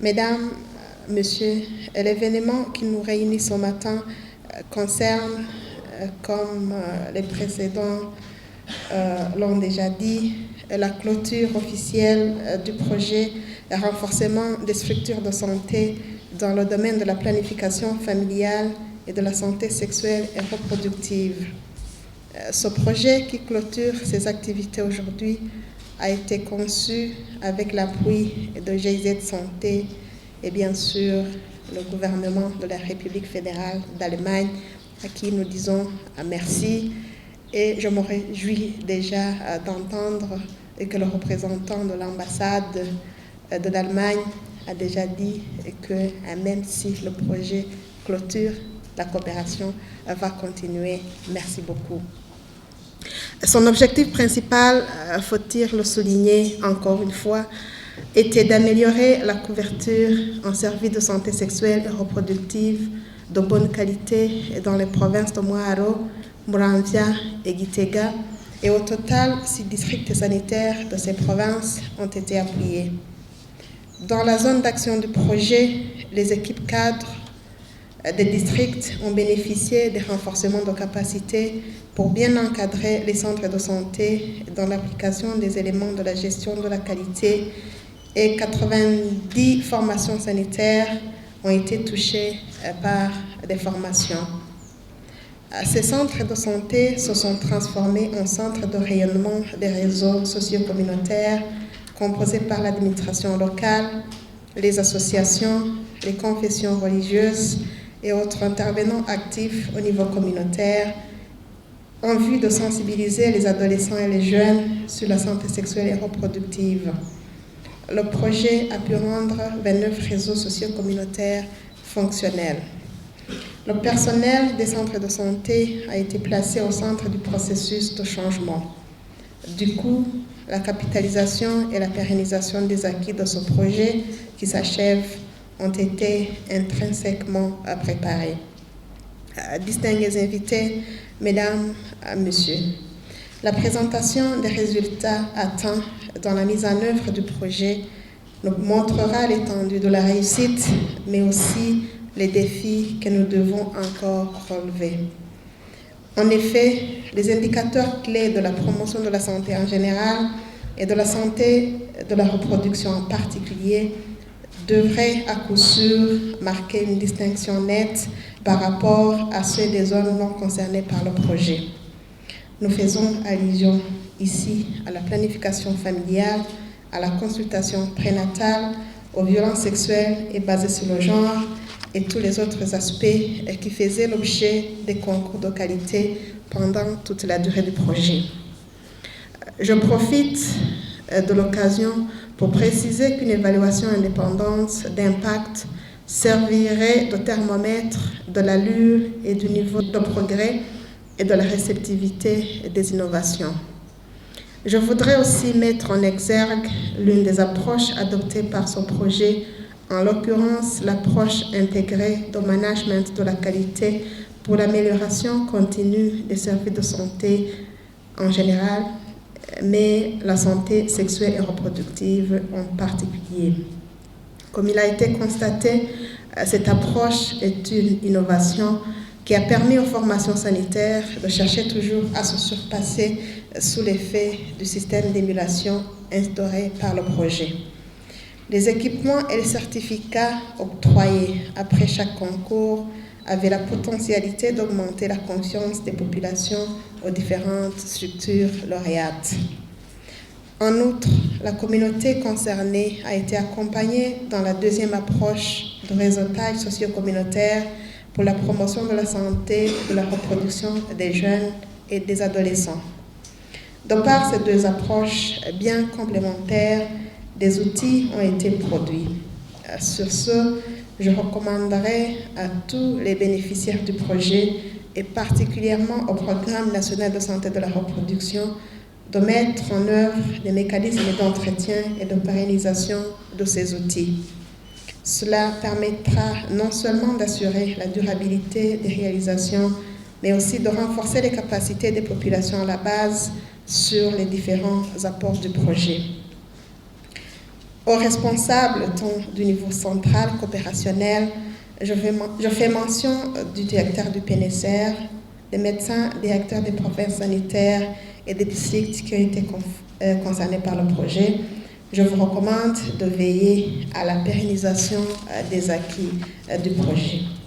Mesdames, Messieurs, l'événement qui nous réunit ce matin concerne, comme les précédents l'ont déjà dit, la clôture officielle du projet de renforcement des structures de santé dans le domaine de la planification familiale et de la santé sexuelle et reproductive. Ce projet qui clôture ses activités aujourd'hui a été conçu avec l'appui de GIZ Santé et bien sûr le gouvernement de la République fédérale d'Allemagne à qui nous disons merci. Et je me réjouis déjà d'entendre que le représentant de l'ambassade de l'Allemagne a déjà dit que même si le projet clôture, la coopération va continuer. Merci beaucoup. Son objectif principal, faut-il le souligner encore une fois, était d'améliorer la couverture en services de santé sexuelle et reproductive de bonne qualité dans les provinces de Mwaro, Muramvya et Gitega, et au total, 6 districts sanitaires de ces provinces ont été appuyés. Dans la zone d'action du projet, les équipes cadres des districts ont bénéficié des renforcements de capacités pour bien encadrer les centres de santé dans l'application des éléments de la gestion de la qualité et 90 formations sanitaires ont été touchées par des formations. Ces centres de santé se sont transformés en centres de rayonnement des réseaux socio-communautaires composés par l'administration locale, les associations, les confessions religieuses et autres intervenants actifs au niveau communautaire en vue de sensibiliser les adolescents et les jeunes sur la santé sexuelle et reproductive. Le projet a pu rendre 29 réseaux socio-communautaires fonctionnels. Le personnel des centres de santé a été placé au centre du processus de changement. Du coup, la capitalisation et la pérennisation des acquis de ce projet qui s'achève ont été intrinsèquement préparés. Distingués invités, Mesdames, Messieurs, la présentation des résultats atteints dans la mise en œuvre du projet nous montrera l'étendue de la réussite, mais aussi les défis que nous devons encore relever. En effet, les indicateurs clés de la promotion de la santé en général et de la santé de la reproduction en particulier devraient à coup sûr marquer une distinction nette par rapport à ceux des zones non concernées par le projet. Nous faisons allusion ici à la planification familiale, à la consultation prénatale, aux violences sexuelles et basées sur le genre et tous les autres aspects qui faisaient l'objet des concours de qualité pendant toute la durée du projet. Je profite de l'occasion pour préciser qu'une évaluation indépendante d'impact servirait de thermomètre de l'allure et du niveau de progrès et de la réceptivité des innovations. Je voudrais aussi mettre en exergue l'une des approches adoptées par ce projet, en l'occurrence l'approche intégrée de management de la qualité pour l'amélioration continue des services de santé en général, mais la santé sexuelle et reproductive en particulier. Comme il a été constaté, cette approche est une innovation qui a permis aux formations sanitaires de chercher toujours à se surpasser sous l'effet du système d'émulation instauré par le projet. Les équipements et les certificats octroyés après chaque concours avaient la potentialité d'augmenter la confiance des populations aux différentes structures lauréates. En outre, la communauté concernée a été accompagnée dans la deuxième approche de réseautage socio-communautaire pour la promotion de la santé et de la reproduction des jeunes et des adolescents. De par ces deux approches bien complémentaires, des outils ont été produits. Sur ce, je recommanderais à tous les bénéficiaires du projet et particulièrement au Programme national de santé de la reproduction de mettre en œuvre des mécanismes d'entretien et de pérennisation de ces outils. Cela permettra non seulement d'assurer la durabilité des réalisations, mais aussi de renforcer les capacités des populations à la base sur les différents apports du projet. Aux responsables tant du niveau central qu'opérationnel, je fais mention du directeur du PNSR, des médecins, directeurs des provinces sanitaires et des districts qui ont été concernés par le projet. Je vous recommande de veiller à la pérennisation des acquis du projet.